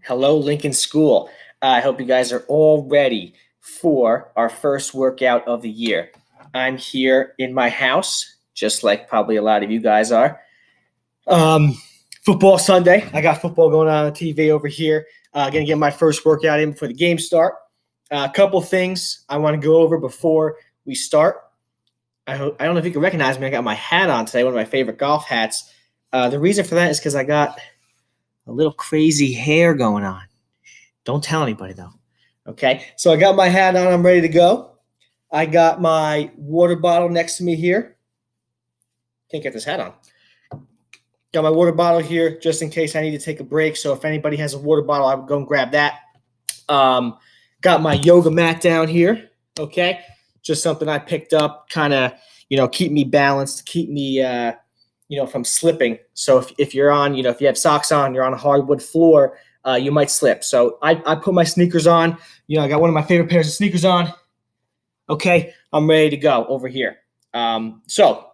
Hello, Lincoln School. I hope you guys are all ready for our first workout of the year. I'm here in my house, just like probably a lot of you guys are. Football Sunday. I got football going on the TV over here. Gonna get my first workout in before the game start. A couple things I want to go over before we start. I don't know if you can recognize me. I got my hat on today, one of my favorite golf hats. The reason for that is because I got a little crazy hair going on. Don't tell anybody, though. Okay, so I got my hat on. I'm ready to go. I got my water bottle next to me here. Can't get this hat on. Got my water bottle here just in case I need to take a break. So if anybody has a water bottle, I would go and grab that. Got my yoga mat down here. Okay, just something I picked up, kind of, keep me balanced, keep me, from slipping. So if you're on, if you have socks on, you're on a hardwood floor, you might slip. So I put my sneakers on. I got one of my favorite pairs of sneakers on. Okay, I'm ready to go over here. So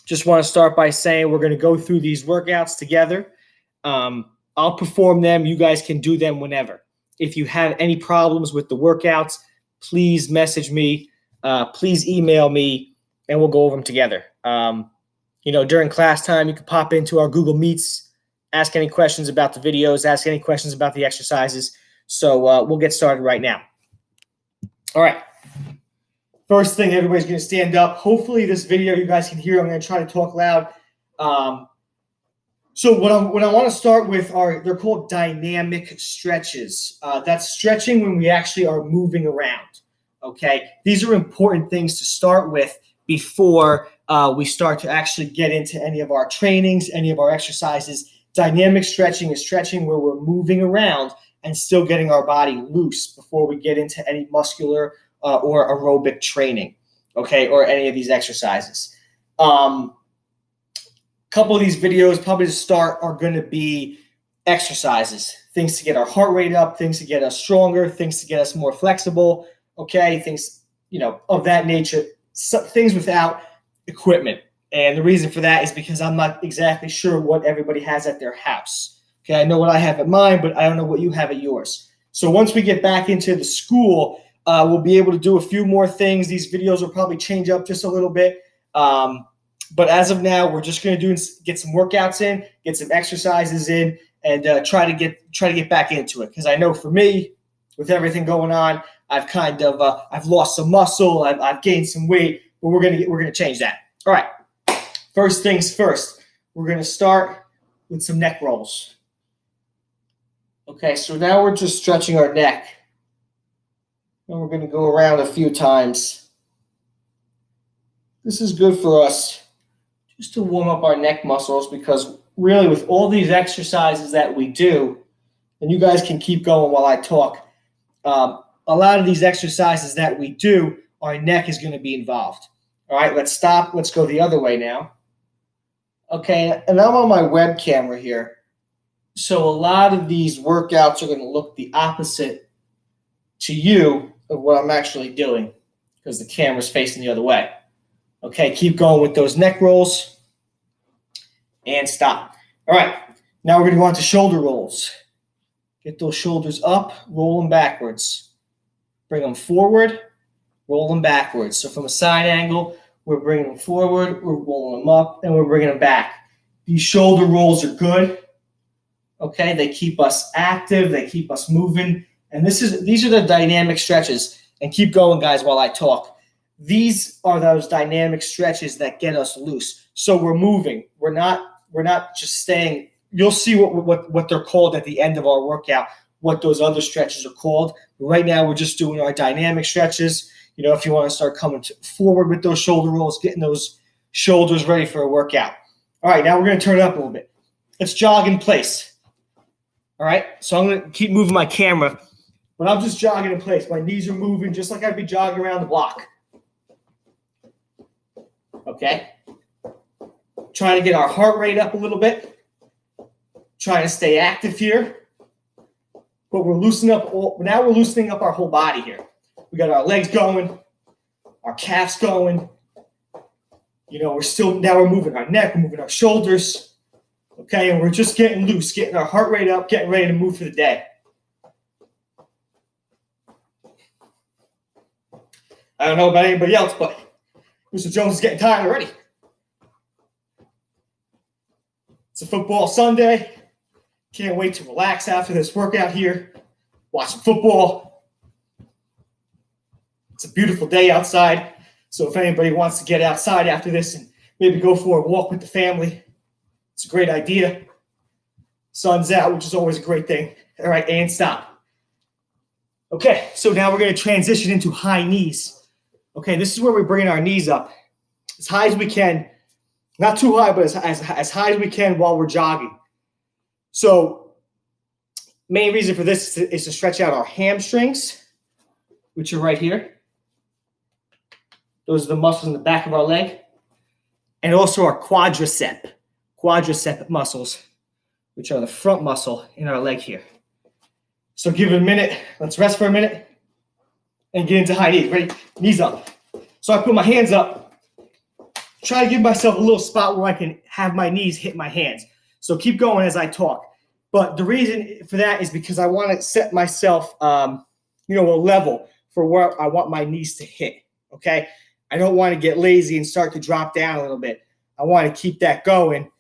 just want to start by saying we're going to go through these workouts together. I'll perform them. You guys can do them whenever. If you have any problems with the workouts, please message me. Please email me, and we'll go over them together. During class time, you can pop into our Google Meets, ask any questions about the videos, ask any questions about the exercises. So we'll get started right now. All right. First thing, everybody's going to stand up. Hopefully this video you guys can hear. I'm going to try to talk loud. So what I want to start with they're called dynamic stretches. That's stretching when we actually are moving around. Okay. These are important things to start with before we start to actually get into any of our trainings, any of our exercises. Dynamic stretching is stretching where we're moving around and still getting our body loose before we get into any muscular or aerobic training, okay, or any of these exercises. Couple of these videos probably to start are going to be exercises, things to get our heart rate up, things to get us stronger, things to get us more flexible, okay, things, of that nature, things without equipment. And the reason for that is because I'm not exactly sure what everybody has at their house. Okay, I know what I have at mine, but I don't know what you have at yours. So once we get back into the school, we'll be able to do a few more things. These videos will probably change up just a little bit. But as of now, we're just going to get some workouts in, get some exercises in, and try to get back into it. Because I know for me, with everything going on, I've kind of I've lost some muscle, I've gained some weight, but we're gonna change that. All right. First things first, we're gonna start with some neck rolls. Okay, so now we're just stretching our neck. And we're going to go around a few times. This is good for us just to warm up our neck muscles, because really with all these exercises that we do, and you guys can keep going while I talk, a lot of these exercises that we do, our neck is going to be involved. All right, let's stop. Let's go the other way now. Okay, and I'm on my web camera here. So a lot of these workouts are going to look the opposite to you of what I'm actually doing because the camera's facing the other way. Okay, keep going with those neck rolls and stop. All right, now we're going to go on to shoulder rolls. Get those shoulders up, roll them backwards. Bring them forward, roll them backwards. So from a side angle, we're bringing them forward, we're rolling them up, and we're bringing them back. These shoulder rolls are good. Okay, they keep us active, they keep us moving. And these are the dynamic stretches. And keep going, guys, while I talk. These are those dynamic stretches that get us loose. So we're moving. We're not just staying. You'll see what they're called at the end of our workout, what those other stretches are called. Right now, we're just doing our dynamic stretches. If you want to start coming forward with those shoulder rolls, getting those shoulders ready for a workout. All right, now we're going to turn it up a little bit. Let's jog in place. All right, so I'm going to keep moving my camera, but I'm just jogging in place. My knees are moving just like I'd be jogging around the block. Okay? Trying to get our heart rate up a little bit. Trying to stay active here. But we're loosening up. Now we're loosening up our whole body here. We got our legs going, our calves going. We're moving our neck, we're moving our shoulders. Okay, and we're just getting loose, getting our heart rate up, getting ready to move for the day. I don't know about anybody else, but Mr. Jones is getting tired already. It's a football Sunday. Can't wait to relax after this workout here. Watch some football. It's a beautiful day outside. So if anybody wants to get outside after this and maybe go for a walk with the family, it's a great idea. Sun's out, which is always a great thing. All right, and stop. Okay, so now we're going to transition into high knees. Okay, this is where we're bringing our knees up as high as we can. Not too high, but as high as we can while we're jogging. So main reason for this is to stretch out our hamstrings, which are right here. Those are the muscles in the back of our leg. And also our quadricep muscles, which are the front muscle in our leg here. So give it a minute. Let's rest for a minute and get into high knees. Ready? Knees up. So I put my hands up. Try to give myself a little spot where I can have my knees hit my hands. So keep going as I talk. But the reason for that is because I want to set myself, a level for where I want my knees to hit. Okay? I don't want to get lazy and start to drop down a little bit. I want to keep that going.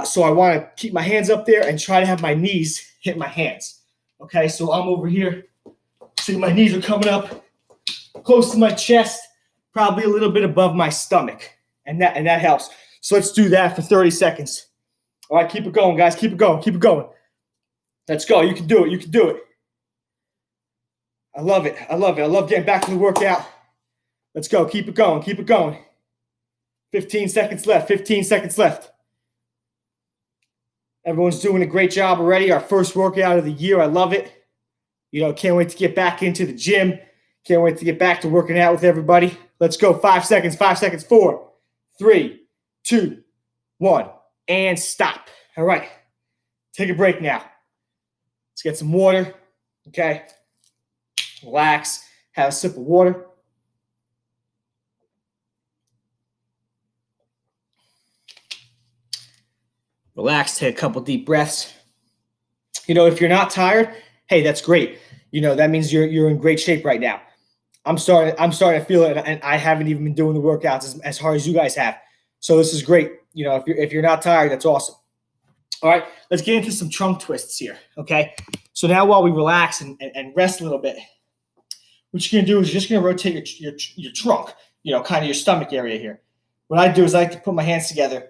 So I want to keep my hands up there and try to have my knees hit my hands. Okay, so I'm over here. See, my knees are coming up close to my chest, probably a little bit above my stomach, and that helps. So let's do that for 30 seconds. All right, keep it going, guys. Keep it going. Keep it going. Let's go. You can do it. You can do it. I love it. I love it. I love getting back to the workout. Let's go. Keep it going. Keep it going. 15 seconds left. 15 seconds left. Everyone's doing a great job already. Our first workout of the year. I love it. Can't wait to get back into the gym. Can't wait to get back to working out with everybody. Let's go. 5 seconds. 5 seconds. 4, 3, 2, 1. And stop. All right. Take a break now. Let's get some water. Okay. Relax. Have a sip of water. Relax, take a couple deep breaths. If you're not tired, hey, that's great. That means you're in great shape right now. I'm starting to feel it, and I haven't even been doing the workouts as hard as you guys have. So this is great. If you're not tired, that's awesome. All right, let's get into some trunk twists here. Okay. So now while we relax and rest a little bit, what you're gonna do is you're just gonna rotate your trunk, kind of your stomach area here. What I do is I like to put my hands together.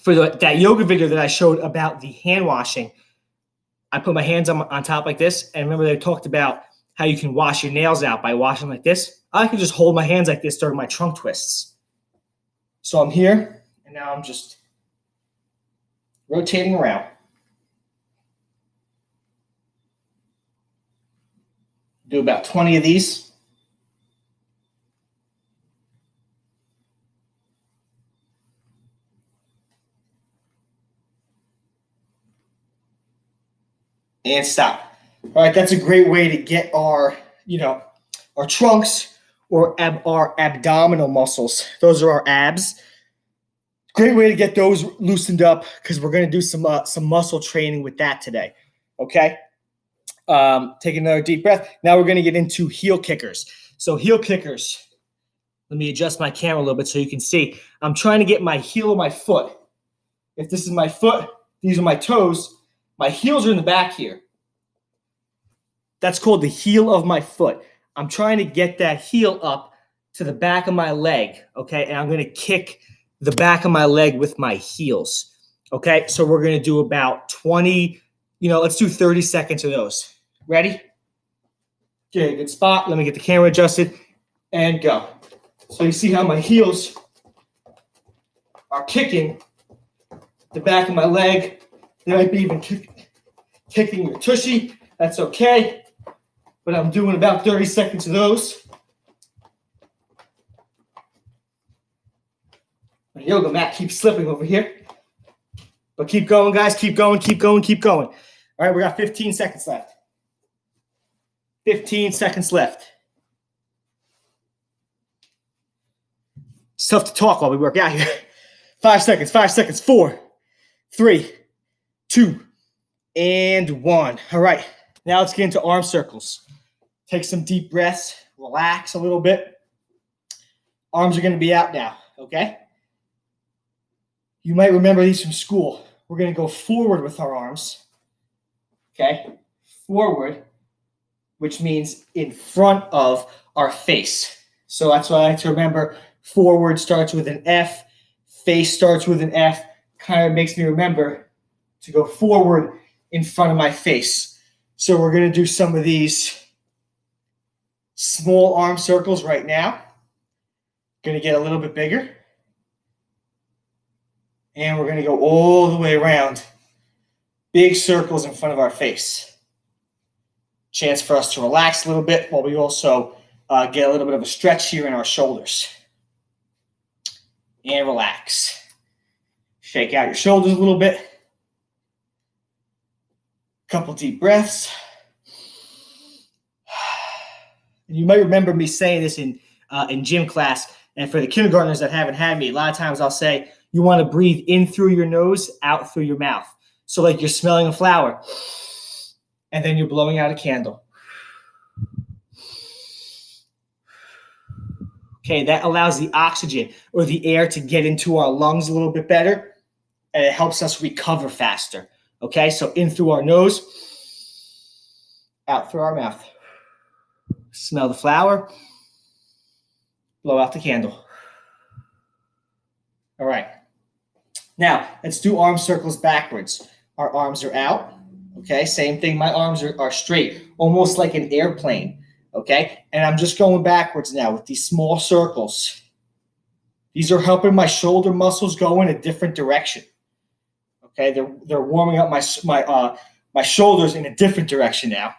For that yoga video that I showed about the hand washing, I put my hands on top like this. And remember they talked about how you can wash your nails out by washing like this. I can just hold my hands like this during my trunk twists. So I'm here, and now I'm just rotating around. Do about 20 of these. And stop. All right, that's a great way to get our trunks or our abdominal muscles. Those are our abs. Great way to get those loosened up because we're going to do some muscle training with that today. Okay. Take another deep breath. Now we're going to get into heel kickers. So heel kickers. Let me adjust my camera a little bit so you can see. I'm trying to get my heel of my foot. If this is my foot, these are my toes. My heels are in the back here. That's called the heel of my foot. I'm trying to get that heel up to the back of my leg, okay? And I'm going to kick the back of my leg with my heels, okay? So we're going to do about 20, let's do 30 seconds of those. Ready? Okay, good spot. Let me get the camera adjusted and go. So you see how my heels are kicking the back of my leg. They might be even kicking your tushy. That's okay. But I'm doing about 30 seconds of those. My yoga mat keeps slipping over here. But keep going, guys. Keep going, keep going, keep going. All right, we got 15 seconds left. 15 seconds left. It's tough to talk while we work out here. 5 seconds, 5 seconds. 4, 3, 2, and 1. All right, now let's get into arm circles. Take some deep breaths, relax a little bit. Arms are going to be out now, okay? You might remember these from school. We're going to go forward with our arms, okay? Forward, which means in front of our face. So that's why I like to remember forward starts with an F, face starts with an F, kind of makes me remember to go forward in front of my face. So we're going to do some of these small arm circles right now. Going to get a little bit bigger. And we're going to go all the way around. Big circles in front of our face. Chance for us to relax a little bit while we also get a little bit of a stretch here in our shoulders. And relax. Shake out your shoulders a little bit. Couple deep breaths. And you might remember me saying this in gym class. And for the kindergartners that haven't had me, a lot of times I'll say, you want to breathe in through your nose, out through your mouth. So like you're smelling a flower, and then you're blowing out a candle. Okay, that allows the oxygen or the air to get into our lungs a little bit better, and it helps us recover faster. Okay, so in through our nose, out through our mouth. Smell the flower, blow out the candle. All right. Now, let's do arm circles backwards. Our arms are out. Okay, same thing. My arms are straight, almost like an airplane. Okay, and I'm just going backwards now with these small circles. These are helping my shoulder muscles go in a different direction. Okay, they're warming up my shoulders in a different direction now.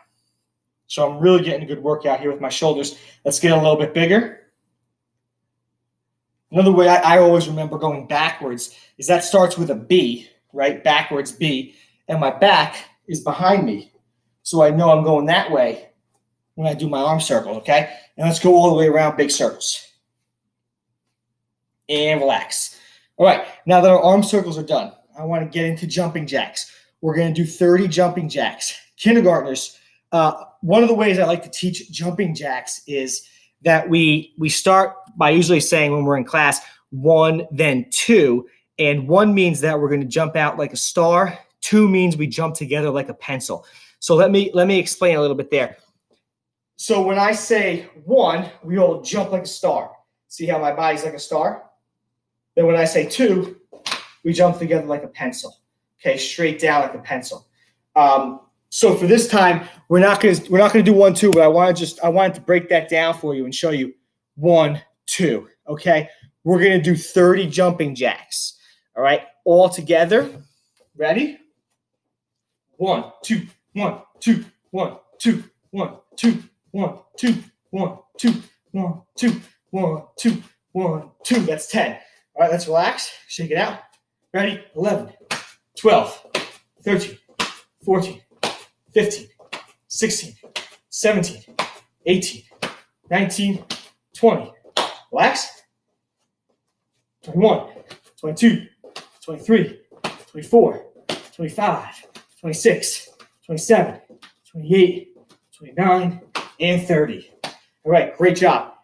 So I'm really getting a good workout here with my shoulders. Let's get a little bit bigger. Another way I always remember going backwards is that starts with a B, right? Backwards B. And my back is behind me. So I know I'm going that way when I do my arm circle, okay? And let's go all the way around, big circles. And relax. All right, now that our arm circles are done, I want to get into jumping jacks. We're going to do 30 jumping jacks. Kindergartners, one of the ways I like to teach jumping jacks is that we start by usually saying when we're in class, 1, then 2. And 1 means that we're going to jump out like a star. 2 means we jump together like a pencil. So let me explain a little bit there. So when I say 1, we all jump like a star. See how my body's like a star? Then when I say 2, we jump together like a pencil. Okay, straight down like a pencil. So for this time, we're not gonna do 1, 2, but I wanted to break that down for you and show you 1, 2. Okay, we're gonna do 30 jumping jacks. All right, all together. Ready? 1, 2, 1, 2, 1, 2, 1, 2, 1, 2, 1, 2, 1, 2, 1, 2, 1, 2. That's 10. All right, let's relax. Shake it out. Ready? 11, 12, 13, 14, 15, 16, 17, 18, 19, 20. Relax. 21, 22, 23, 24, 25, 26, 27, 28, 29, and 30. All right, great job.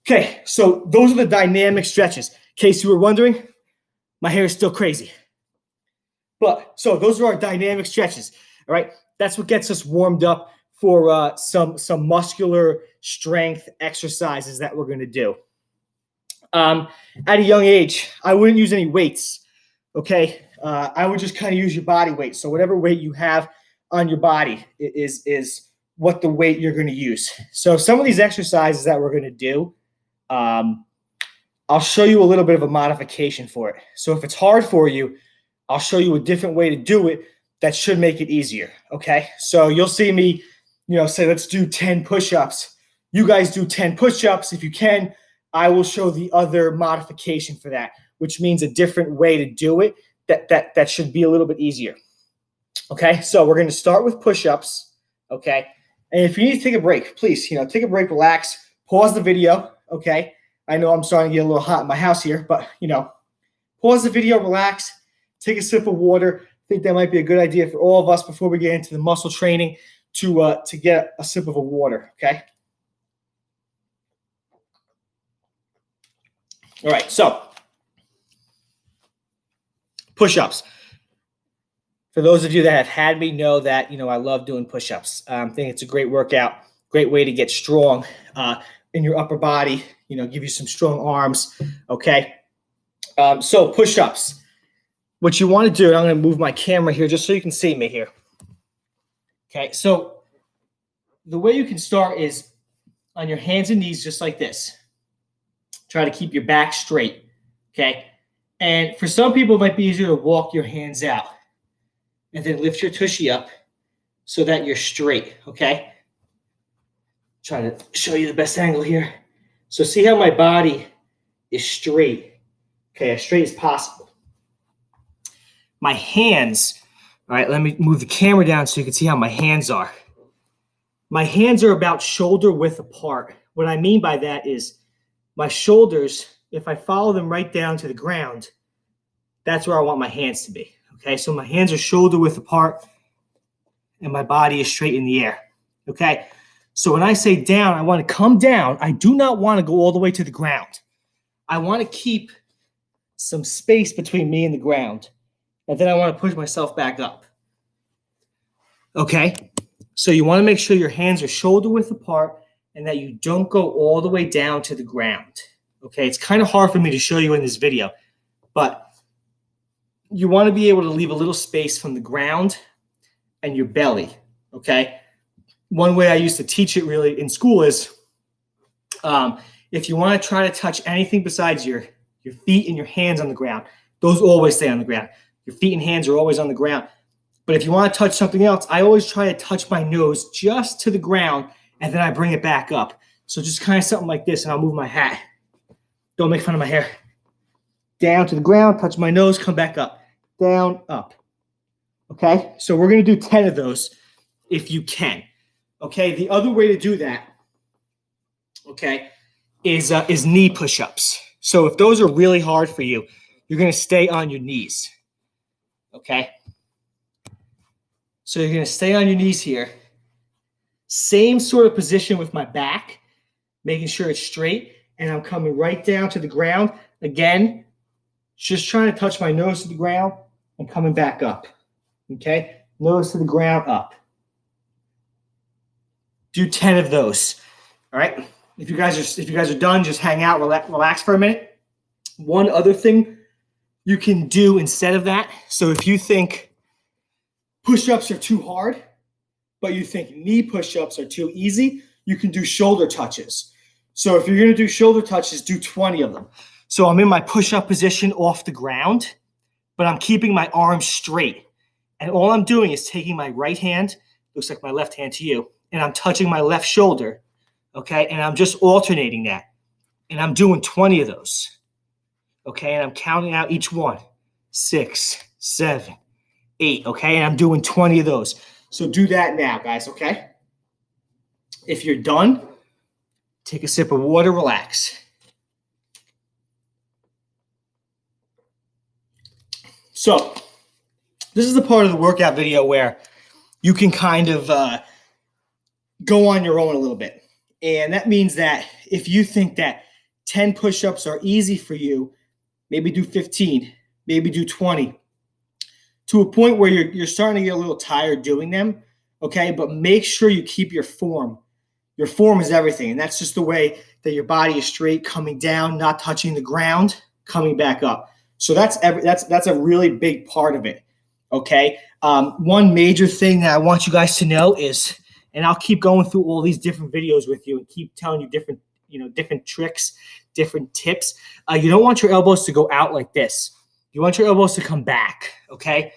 Okay, so those are the dynamic stretches. In case you were wondering, my hair is still crazy. But so those are our dynamic stretches. All right, that's what gets us warmed up for some muscular strength exercises that we're going to do. At a young age, I wouldn't use any weights. Okay, I would just kind of use your body weight. So whatever weight you have on your body is what the weight you're going to use. So some of these exercises that we're going to do, I'll show you a little bit of a modification for it. So if it's hard for you, I'll show you a different way to do it that should make it easier. Okay, so you'll see me, say let's do 10 push-ups. You guys do 10 push-ups if you can. I will show the other modification for that, which means a different way to do it that should be a little bit easier. Okay, so we're going to start with push-ups. Okay, and if you need to take a break, please, take a break, relax, pause the video. Okay, I know I'm starting to get a little hot in my house here, but pause the video, relax, take a sip of water. I think that might be a good idea for all of us before we get into the muscle training to get a sip of a water. Okay. All right, so push-ups. For those of you that have had me know that, I love doing push-ups. I think it's a great workout, great way to get strong in your upper body, give you some strong arms, okay? So push-ups. What you want to do, and I'm going to move my camera here just so you can see me here. Okay, so the way you can start is on your hands and knees just like this. Try to keep your back straight, okay? And for some people, it might be easier to walk your hands out and then lift your tushy up so that you're straight, okay? Try to show you the best angle here. So see how my body is straight, okay, as straight as possible. My hands, all right, let me move the camera down so you can see how my hands are. My hands are about shoulder width apart. What I mean by that is my shoulders, if I follow them right down to the ground, that's where I want my hands to be. Okay, so my hands are shoulder width apart and my body is straight in the air. Okay, so when I say down, I want to come down. I do not want to go all the way to the ground. I want to keep some space between me and the ground. And then I want to push myself back up. Okay, so you want to make sure your hands are shoulder width apart and that you don't go all the way down to the ground. Okay, it's kind of hard for me to show you in this video, but you want to be able to leave a little space from the ground and your belly, okay? One way I used to teach it really in school is if you want to try to touch anything besides your feet and your hands on the ground, those always stay on the ground. Your feet and hands are always on the ground. But if you want to touch something else, I always try to touch my nose just to the ground, and then I bring it back up. So just kind of something like this, and I'll move my hat. Don't make fun of my hair. Down to the ground, touch my nose, come back up. Down, up. Okay? So we're going to do 10 of those if you can. Okay? The other way to do that, okay, is knee push-ups. So if those are really hard for you, you're going to stay on your knees. Okay? So you're going to stay on your knees here. Same sort of position with my back, making sure it's straight, and I'm coming right down to the ground. Again, just trying to touch my nose to the ground and coming back up. Okay? Nose to the ground, up. Do 10 of those. All right? If you guys are done, just hang out, relax for a minute. One other thing you can do instead of that, so if you think push-ups are too hard, but you think knee push-ups are too easy, you can do shoulder touches. So if you're going to do shoulder touches, do 20 of them. So I'm in my push-up position off the ground, but I'm keeping my arms straight. And all I'm doing is taking my right hand, looks like my left hand to you, and I'm touching my left shoulder, okay? And I'm just alternating that. And I'm doing 20 of those, okay? And I'm counting out each one. 6, 7, 8, okay? And I'm doing 20 of those. So do that now, guys, okay? If you're done, take a sip of water, relax. So this is the part of the workout video where you can kind of go on your own a little bit. And that means that if you think that 10 push-ups are easy for you, maybe do 15, maybe do 20. To a point where you're starting to get a little tired doing them, okay? But make sure you keep your form. Your form is everything, and that's just the way that your body is straight, coming down, not touching the ground, coming back up. So that's a really big part of it, okay? One major thing that I want you guys to know is, and I'll keep going through all these different videos with you and keep telling you different tricks, different tips. You don't want your elbows to go out like this. You want your elbows to come back, okay?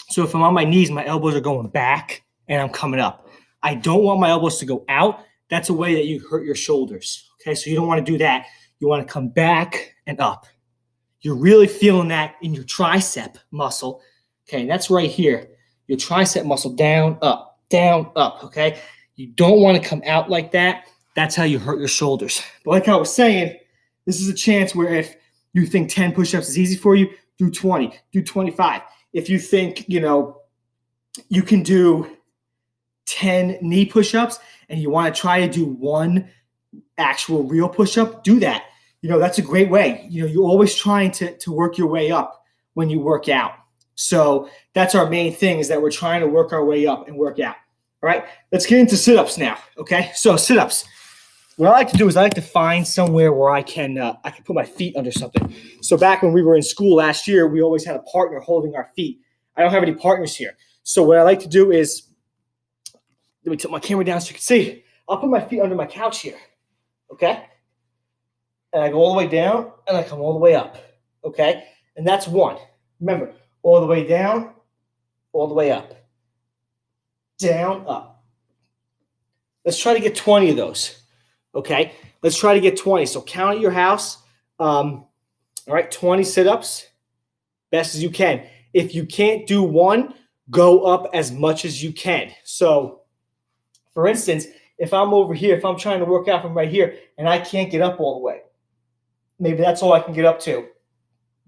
So if I'm on my knees, my elbows are going back and I'm coming up. I don't want my elbows to go out. That's a way that you hurt your shoulders, okay? So you don't want to do that. You want to come back and up. You're really feeling that in your tricep muscle, okay? And that's right here. Your tricep muscle down, up, okay? You don't want to come out like that. That's how you hurt your shoulders. But like I was saying, this is a chance where if you think 10 push-ups is easy for you, do 20, do 25. If you think, you can do 10 knee push-ups and you want to try to do one actual real push-up, do that. that's a great way. You're always trying to work your way up when you work out. So that's our main thing, is that we're trying to work our way up and work out. All right, let's get into sit-ups now. Okay, so sit-ups. What I like to do is I like to find somewhere where I can put my feet under something. So back when we were in school last year, we always had a partner holding our feet. I don't have any partners here. So what I like to do is, let me tilt my camera down so you can see. I'll put my feet under my couch here. Okay? And I go all the way down and I come all the way up. Okay? And that's one. Remember, all the way down, all the way up. Down, up. Let's try to get 20 of those. Okay, let's try to get 20. So count at your house. All right, 20 sit-ups, best as you can. If you can't do one, go up as much as you can. So, for instance, if I'm over here, if I'm trying to work out from right here and I can't get up all the way, maybe that's all I can get up to.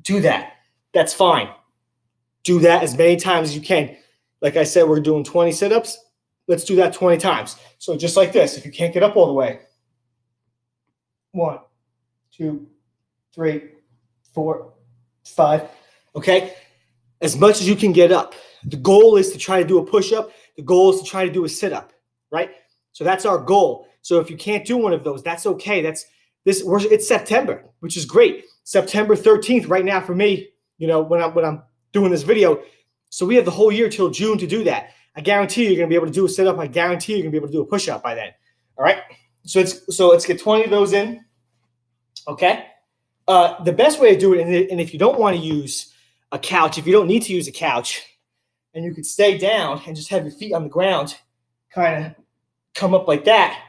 Do that. That's fine. Do that as many times as you can. Like I said, we're doing 20 sit-ups. Let's do that 20 times. So just like this, if you can't get up all the way, 1, 2, 3, 4, 5. Okay? As much as you can get up. The goal is to try to do a push-up. The goal is to try to do a sit-up, right? So that's our goal. So if you can't do one of those, that's okay. It's September, which is great. September 13th right now for me, when I'm doing this video. So we have the whole year till June to do that. I guarantee you're going to be able to do a sit-up. I guarantee you're going to be able to do a push-up by then. All right? So let's get 20 of those in. Okay? The best way to do it, and if you don't want to use a couch, if you don't need to use a couch, and you could stay down and just have your feet on the ground, kind of come up like that,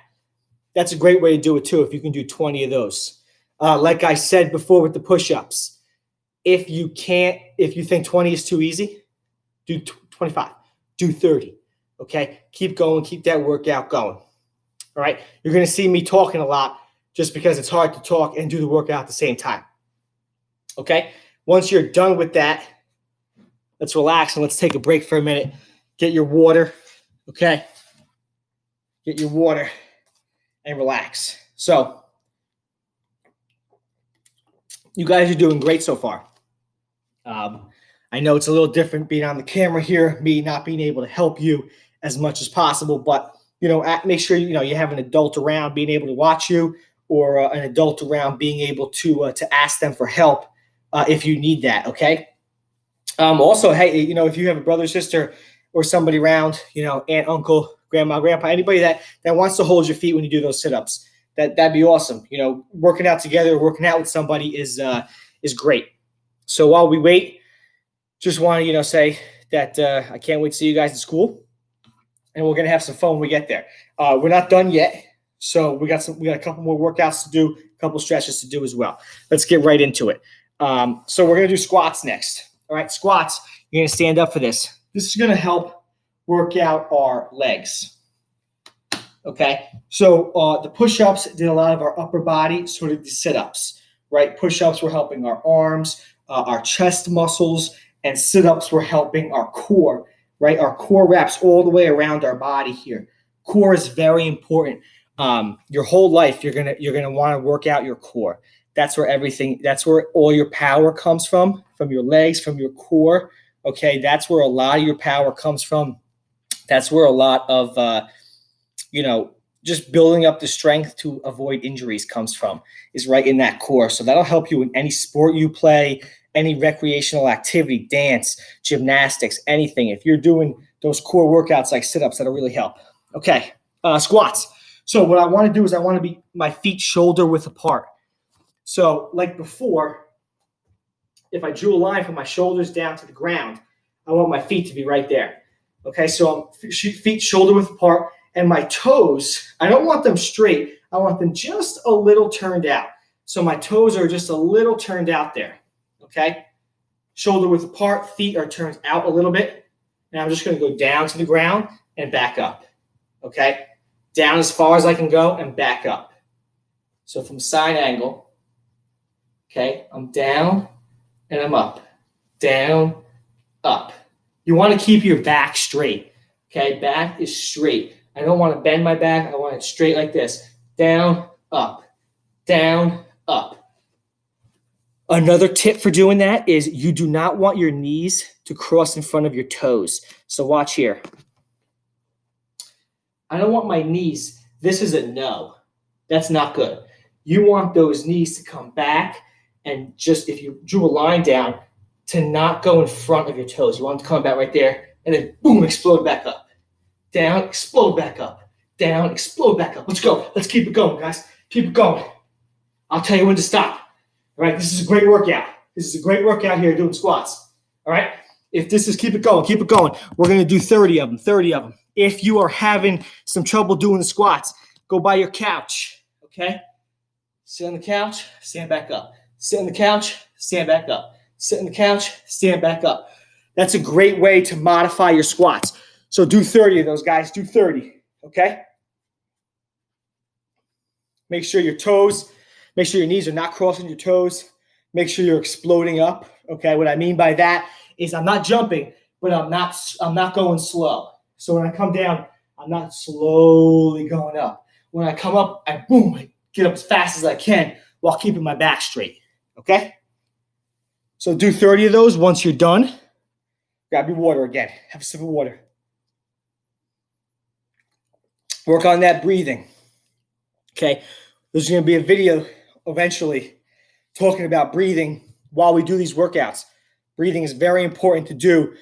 that's a great way to do it too, if you can do 20 of those. Like I said before with the push-ups, if you think 20 is too easy, do 25, do 30, okay? Keep going, keep that workout going, all right? You're going to see me talking a lot just because it's hard to talk and do the workout at the same time, okay? Once you're done with that, let's relax and let's take a break for a minute. Get your water, okay? Get your water and relax. So, you guys are doing great so far. I know it's a little different being on the camera here, me not being able to help you as much as possible, but make sure you have an adult around being able to watch you, or an adult around being able to ask them for help if you need that. Okay. Also, hey, if you have a brother, sister, or somebody around, aunt, uncle, grandma, grandpa, anybody that wants to hold your feet when you do those sit-ups, that'd be awesome. Working out together, working out with somebody is great. So while we wait, just want to say that I can't wait to see you guys in school, and we're gonna have some fun when we get there. We're not done yet, so we got a couple more workouts to do, a couple stretches to do as well. Let's get right into it. So we're gonna do squats next. All right, squats. You're gonna stand up for this. This is gonna help work out our legs. Okay, so the push-ups did a lot of our upper body, so did the sit-ups, right? Push-ups were helping our arms, our chest muscles, and sit-ups were helping our core, right? Our core wraps all the way around our body here. Core is very important. Your whole life, you're gonna want to work out your core. That's where all your power comes from your legs, from your core. Okay, that's where a lot of your power comes from. That's where a lot of just building up the strength to avoid injuries comes from, is right in that core. So that'll help you in any sport you play, any recreational activity, dance, gymnastics, anything. If you're doing those core workouts like sit-ups, that'll really help. Okay, squats. So what I want to do is I want to be my feet shoulder width apart. So like before, if I drew a line from my shoulders down to the ground, I want my feet to be right there. Okay, so I'm feet shoulder width apart, and my toes, I don't want them straight. I want them just a little turned out. So my toes are just a little turned out there. Okay, shoulder width apart, feet are turned out a little bit. Now I'm just going to go down to the ground and back up. Okay, down as far as I can go and back up. So from side angle, okay, I'm down and I'm up, down, up. You want to keep your back straight. Okay, back is straight. I don't want to bend my back. I want it straight like this. Down, up, down, up. Another tip for doing that is you do not want your knees to cross in front of your toes. So watch here. I don't want my knees. This is a no. That's not good. You want those knees to come back and just, if you drew a line down, to not go in front of your toes. You want them to come back right there and then boom, explode back up. Down, explode back up. Down, explode back up. Let's go. Let's keep it going, guys. Keep it going. I'll tell you when to stop. All right, this is a great workout. This is a great workout here doing squats. All right, if this is keep it going, keep it going. We're going to do 30 of them, 30 of them. If you are having some trouble doing the squats, go by your couch, okay? Sit on the couch, stand back up. Sit on the couch, stand back up. Sit on the couch, stand back up. That's a great way to modify your squats. So do 30 of those, guys. Do 30, okay? Make sure your toes, make sure your knees are not crossing your toes. Make sure you're exploding up, okay? What I mean by that is I'm not jumping, but I'm not going slow. So when I come down, I'm not slowly going up. When I come up, I get up as fast as I can while keeping my back straight, okay? So do 30 of those. Once you're done, grab your water again. Have a sip of water. Work on that breathing, okay? There's going to be a video eventually talking about breathing while we do these workouts. Breathing is very important to do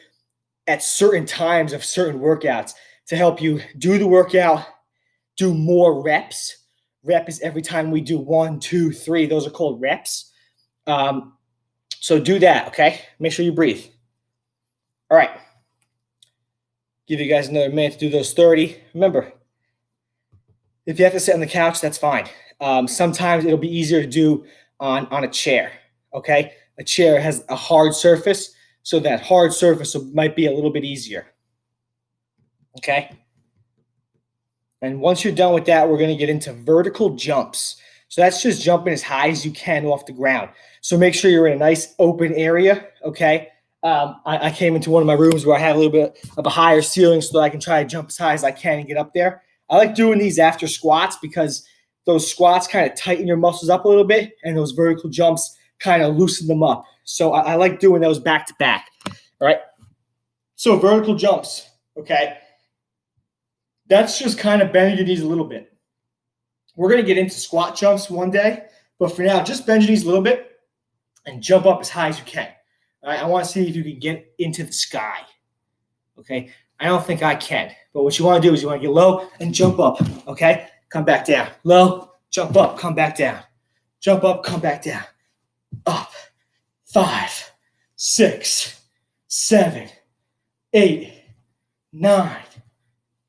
at certain times of certain workouts to help you do the workout, do more reps. Rep is every time we do 1, 2, 3. Those are called reps. So do that, okay? Make sure you breathe. All right. Give you guys another minute to do those 30. Remember, if you have to sit on the couch, that's fine. Sometimes it'll be easier to do on a chair, okay? A chair has a hard surface, so that hard surface might be a little bit easier, okay? And once you're done with that, we're going to get into vertical jumps. So that's just jumping as high as you can off the ground. So make sure you're in a nice open area, okay? I came into one of my rooms where I had a little bit of a higher ceiling so that I can try to jump as high as I can and get up there. I like doing these after squats because those squats kind of tighten your muscles up a little bit, and those vertical jumps kind of loosen them up. So I like doing those back to back, all right? So vertical jumps, okay? That's just kind of bending your knees a little bit. We're going to get into squat jumps one day, but for now, just bend your knees a little bit and jump up as high as you can. All right? I want to see if you can get into the sky, okay? I don't think I can, but what you want to do is you want to get low and jump up, okay? Come back down. Low, jump up, come back down. Jump up, come back down. Up. 5, 6, 7, 8, 9,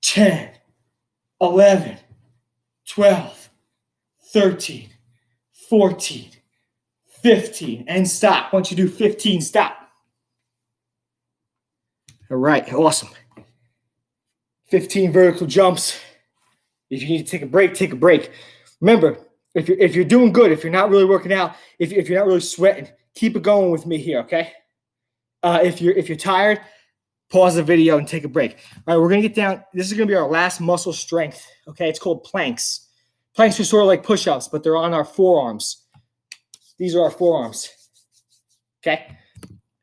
10, 11, 12, 13, 14, 15, and stop. Once you do 15, stop. All right, awesome. 15 vertical jumps. If you need to take a break, take a break. Remember, if you're doing good, if you're not really working out, if you're not really sweating, keep it going with me here, okay? If you're tired, pause the video and take a break. All right, we're gonna get down. This is gonna be our last muscle strength, okay? It's called planks. Planks are sort of like push-ups, but they're on our forearms. These are our forearms, okay?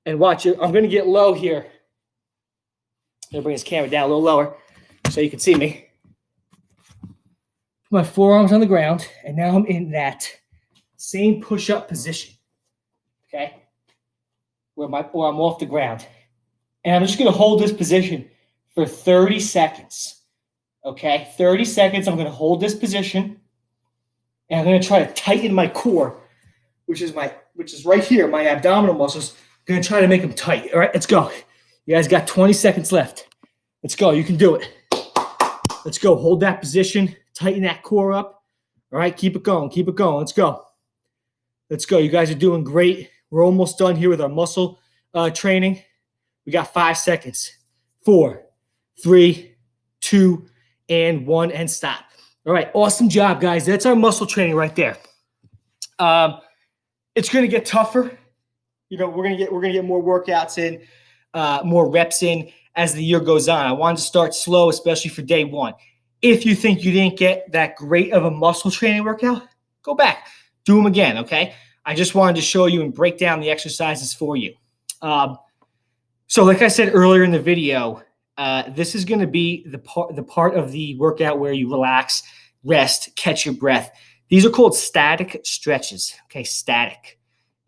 And watch it. I'm gonna get low here. I'm gonna bring this camera down a little lower so you can see me. Put my forearms on the ground, and now I'm in that same push-up position, okay? Where I'm off the ground. And I'm just going to hold this position for 30 seconds, okay? 30 seconds, I'm going to hold this position, and I'm going to try to tighten my core, which is right here, my abdominal muscles. I'm going to try to make them tight. All right, let's go. You guys got 20 seconds left. Let's go. You can do it. Let's go. Hold that position. Tighten that core up. All right, keep it going. Keep it going. Let's go. Let's go. You guys are doing great. We're almost done here with our muscle training. We got 5 seconds. 4, 3, 2, and 1, and stop. All right, awesome job, guys. That's our muscle training right there. It's going to get tougher. You know, we're gonna get more workouts in, more reps in as the year goes on. I wanted to start slow, especially for day one. If you think you didn't get that great of a muscle training workout, go back, do them again. Okay. I just wanted to show you and break down the exercises for you. So like I said earlier in the video, this is going to be the part of the workout where you relax, rest, catch your breath. These are called static stretches. Okay, static,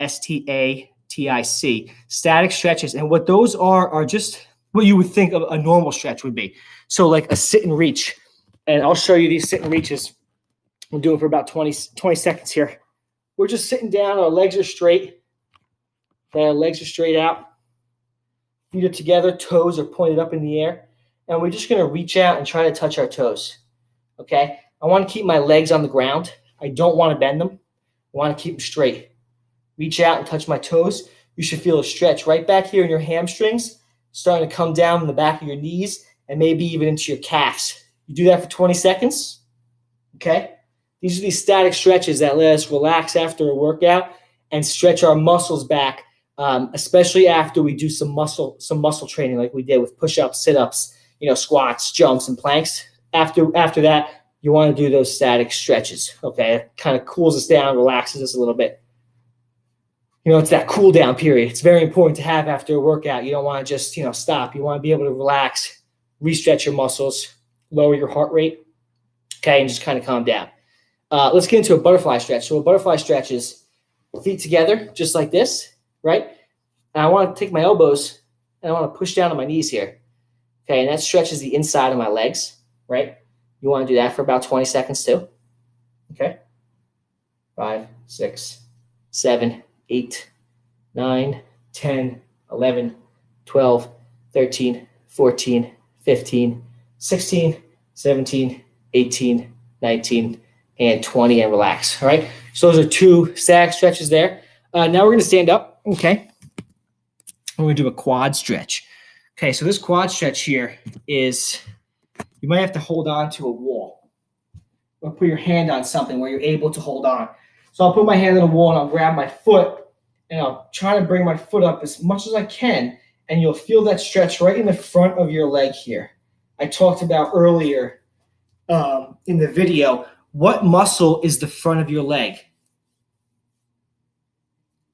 S-T-A-T-I-C, static stretches. And what those are just what you would think of a normal stretch would be. So like a sit and reach. And I'll show you these sit and reaches. I'm doing for about 20 seconds here. We're just sitting down. Our legs are straight. Okay, our legs are straight out. Feet are together. Toes are pointed up in the air. And we're just going to reach out and try to touch our toes. Okay? I want to keep my legs on the ground. I don't want to bend them. I want to keep them straight. Reach out and touch my toes. You should feel a stretch right back here in your hamstrings, starting to come down in the back of your knees and maybe even into your calves. You do that for 20 seconds. Okay? These are these static stretches that let us relax after a workout and stretch our muscles back, especially after we do some muscle training like we did with push-ups, sit-ups, squats, jumps, and planks. After that, you want to do those static stretches. Okay? It kind of cools us down, relaxes us a little bit. It's that cool down period. It's very important to have after a workout. You don't want to just, stop. You want to be able to relax, re-stretch your muscles, lower your heart rate, okay, and just kind of calm down. Let's get into a butterfly stretch. So a butterfly stretch is feet together, just like this, right? And I want to take my elbows and I want to push down on my knees here. Okay, and that stretches the inside of my legs, right? You want to do that for about 20 seconds too. Okay. 5, 6, 7, 8, 9, 10, 11, 12, 13, 14, 15, 16, 17, 18, 19, and 20, and relax. All right. So those are 2 static stretches there. Now we're going to stand up. Okay. We're going to do a quad stretch. Okay. So this quad stretch here is, you might have to hold on to a wall or put your hand on something where you're able to hold on. So I'll put my hand on the wall and I'll grab my foot and I'll try to bring my foot up as much as I can. And you'll feel that stretch right in the front of your leg here. I talked about earlier in the video, what muscle is the front of your leg?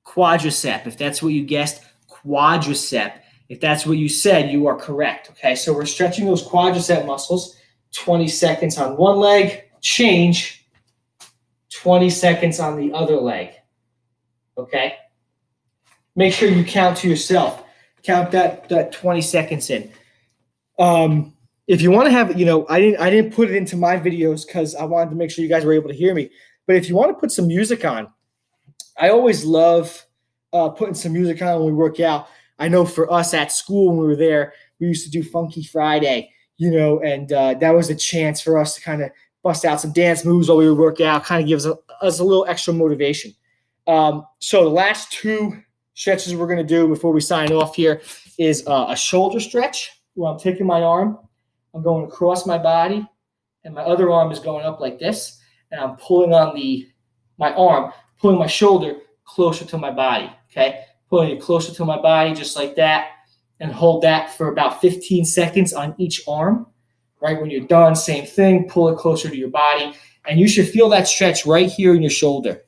Quadricep. If that's what you guessed, quadricep. If that's what you said, you are correct. Okay, so we're stretching those quadricep muscles. 20 seconds on one leg, change. 20 seconds on the other leg. Okay? Make sure you count to yourself. Count that 20 seconds in. If you want to have, I didn't put it into my videos because I wanted to make sure you guys were able to hear me. But if you want to put some music on, I always love putting some music on when we work out. I know for us at school when we were there, we used to do Funky Friday, and that was a chance for us to kind of bust out some dance moves while we would work out, kind of gives us a little extra motivation. So the last 2 stretches we're going to do before we sign off here is a shoulder stretch where I'm taking my arm, I'm going across my body, and my other arm is going up like this, and I'm pulling on my arm, pulling my shoulder closer to my body, okay? Pulling it closer to my body just like that, and hold that for about 15 seconds on each arm, right? When you're done, same thing, pull it closer to your body, and you should feel that stretch right here in your shoulder.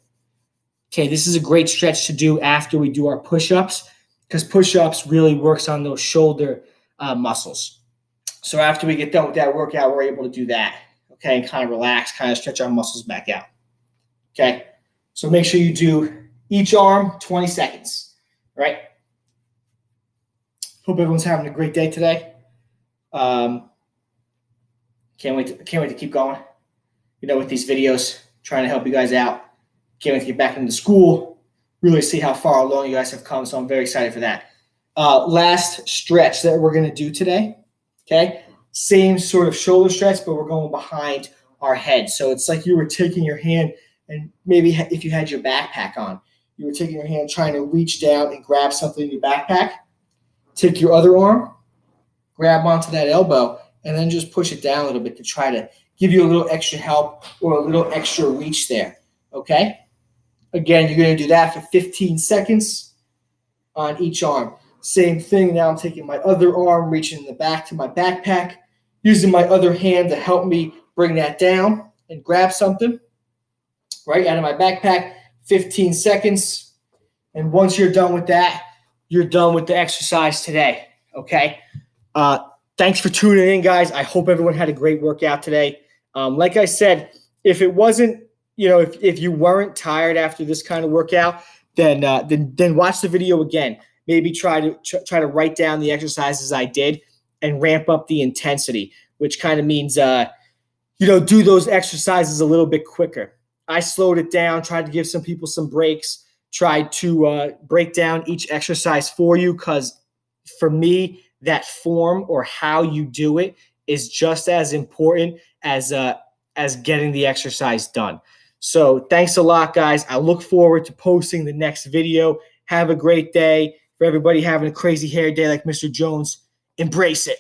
Okay, this is a great stretch to do after we do our push-ups because push-ups really works on those shoulder muscles. So after we get done with that workout, we're able to do that, okay, and kind of relax, kind of stretch our muscles back out, okay? So make sure you do each arm 20 seconds, all right? Hope everyone's having a great day today. Can't wait to keep going, with these videos, trying to help you guys out. Can't wait to get back into school, really see how far along you guys have come, so I'm very excited for that. Last stretch that we're going to do today, okay? Same sort of shoulder stretch, but we're going behind our head. So it's like you were taking your hand, and maybe if you had your backpack on, you were taking your hand trying to reach down and grab something in your backpack. Take your other arm, grab onto that elbow, and then just push it down a little bit to try to give you a little extra help or a little extra reach there, okay? Again, you're going to do that for 15 seconds on each arm. Same thing. Now I'm taking my other arm, reaching in the back to my backpack, using my other hand to help me bring that down and grab something right out of my backpack. 15 seconds. And once you're done with that, you're done with the exercise today, okay? Thanks for tuning in, guys. I hope everyone had a great workout today. Like I said, if it wasn't, if you weren't tired after this kind of workout, then watch the video again. Maybe try to write down the exercises I did and ramp up the intensity, which kind of means do those exercises a little bit quicker. I slowed it down, tried to give some people some breaks, tried to break down each exercise for you, because for me, that form or how you do it is just as important as getting the exercise done. So thanks a lot, guys. I look forward to posting the next video. Have a great day. For everybody having a crazy hair day like Mr. Jones, embrace it.